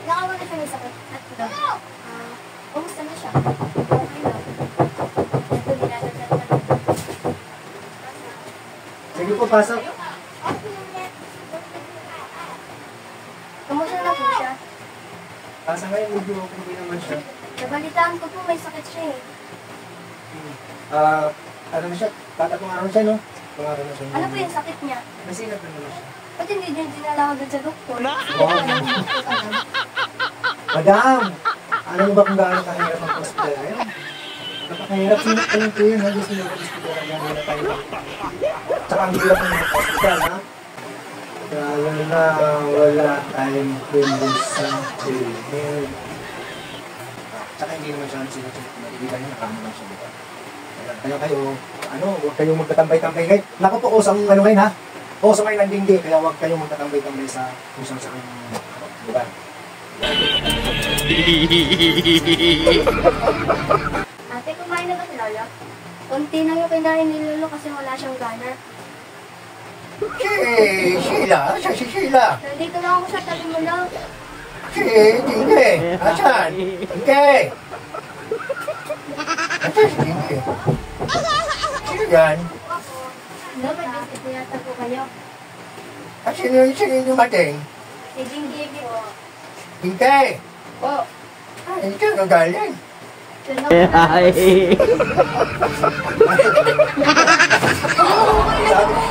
Nakawa na siya may sakit. Kumusta na siya? Okay lang. Ito, nilalagyan na. Sige po, pasok. Kumusta na po siya? Sa ngayon, medyo okay naman siya. Nabalitaan ko po, may sakit siya eh. Ano na siya? Tatatong araw siya, no? Araw na siya. Ano po yung sakit niya? Nasinap na naman siya. Ba't hindi niya dinala agad sa doktor? Madam! Alam mo ba kung gaano kahirap ang hospital ngayon? Napakahirap sinap ka lang po yun, ha? Gusto nyo ang hospital na gano'n na tayo. Tsaka ang hirap ng hospital, ha? Lalo na wala tayong pwede sa clinic. Tsaka hindi naman siya sinusunod. Ibigay niya nakama lang siya. Kaya kayo, huwag kayong magtatambay-tambay ngayon. Naku po, usang ano ngayon, ha? Usang ngayon ang dingdi, kaya huwag kayong magtatambay-tambay sa usang sa lugar. Ate, kumain na ba si Lolo? Kunti lang yung kinain ni Lolo kasi wala siyang gana. Sheila? Asa si Sheila? Nandito lang ako sa tabi mo lang. Dingdi? Asan? Dingdi? Asan si Dingdi? Sino yan? Ano, may bisip po yata po kayo. Sino yung dumating? Si Jingy po. Dingdi? Po. Ay, ito ang galing. Diyan ako na.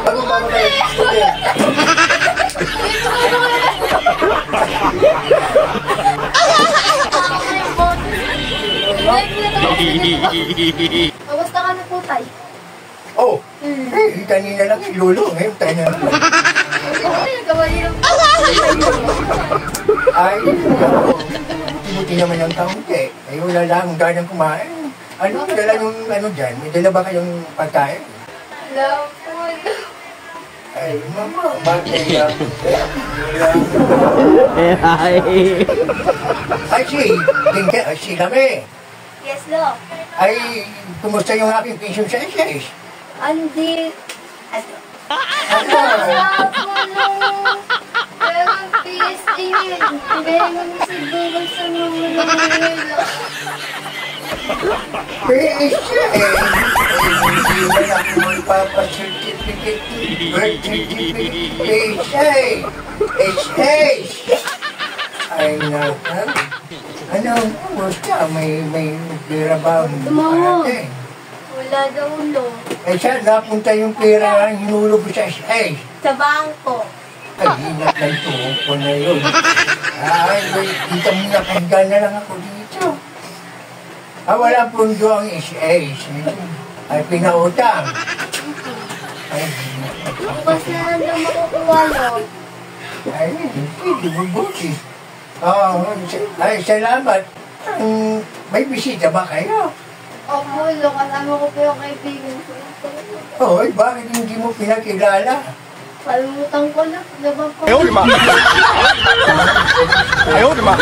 Sabi mo ba kayo? Kamusta ka na po, Tay? Oh, kanina lang si Lolo. Ngayon tayo na lang. Ay, nagkawali lang po. Ay, buti naman ang kaunti. Ay, wala lang, ganang kumain. Ano, dala yung ano dyan? May dala ba kayong pagkain? Wala po. Ay, mama, bakit yan? Ay, si Lame. Yes, Lo. Ay, kumusta yung aking pension sa SS? Andi. Ano? Pero PSA yun. Kaya naman siguro sa mga nila. PSA? Hindi mo na ako magpapacertificate. Birth certificate. PSA. SS. Ay, nakan. Ano, kumusta? May pera ba? Tumawag. Wala daw, Lo. Eh, saan napunta yung pera ang hinulog ko sa SS? Sa bangko. Ay, hinat na ito ko na yun. Ay, dito muna, pahiga na lang ako dito. Wala pundo ang SS. Ay, pinautang. Ay, Bukas na lang daw makukuha, Lo. ay, hindi mo buti. Ay, salamat. May bisita ba kayo? Opo, Lo. Kasama ko po yung kaibigan ko. Hoy, bakit hindi mo pinakilala? Kalimutan ko na. Diba po? Ayaw, lima. Ayaw, lima.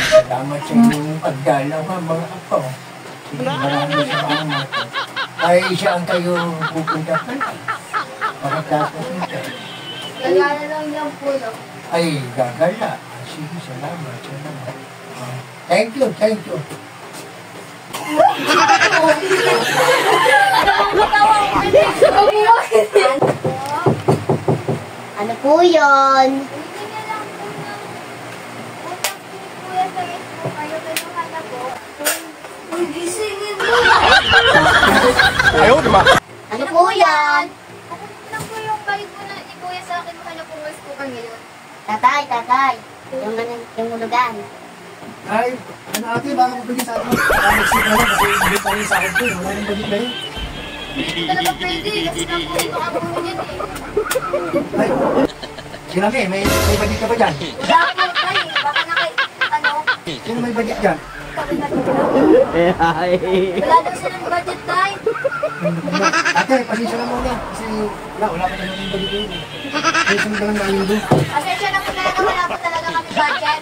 Salamat sa inyong pagdalaw, ha, mga apo. Maraming salamat. Ay, saan kayo pupunta ka? Pagkatapos nito. Gagana lang yan po, Lo. Ay, gagala. Sige, salamat. Thank you, thank you. Ano po yun? Ayaw, lima. Ano po yan? Ano po yung balik po na ni Kuya sa akin, mahal po mas po kang ngayon? Tatay. Yung ulugan. Ay, ano ate, baka mabigyan sa akin. Nag-sit na lang kasi hindi pa rin sa akin po. Wala nang bagit na yun. Hindi talaga pwede, kasi na po ito ako niyan eh. Ay, sila may bagit ka ba dyan? Wala po, Tay. Baka ano? Sino may bagit dyan? Wala daw silang budget, Tay. Ate, pasensya na muna. Kasi wala pa naman yung bagit yun. Pasensya na lang na yun doon. Pasensya na po talaga, wala po talaga kami budget.